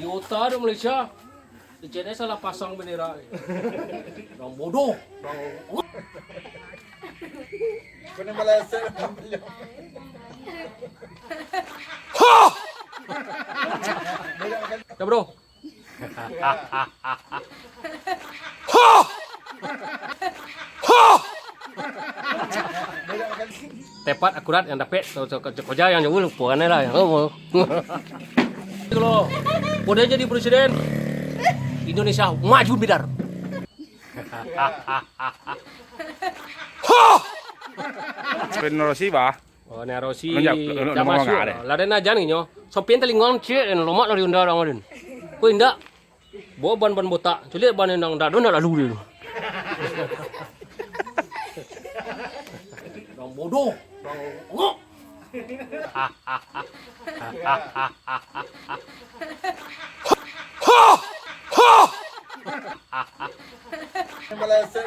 Idiota ada Malaysia. Kejadiannya salah pasang bendera. Orang bodoh. Kena Malaysia. Ya bro. Tepat akurat yang dapat kerja yang jauh lupakan lah. Kalau boleh jadi presiden Indonesia maju bidar. Rossi ba? Oh, ni Rossi. Dah masuk. Laren aja nih nyo. Sopien telingon cie en lomak dari undang orang lain. Ko indak. Bawa ban-ban botak. Culik ban yang dak nak lalu dia. Orang bodoh. Ngok. Malaysia.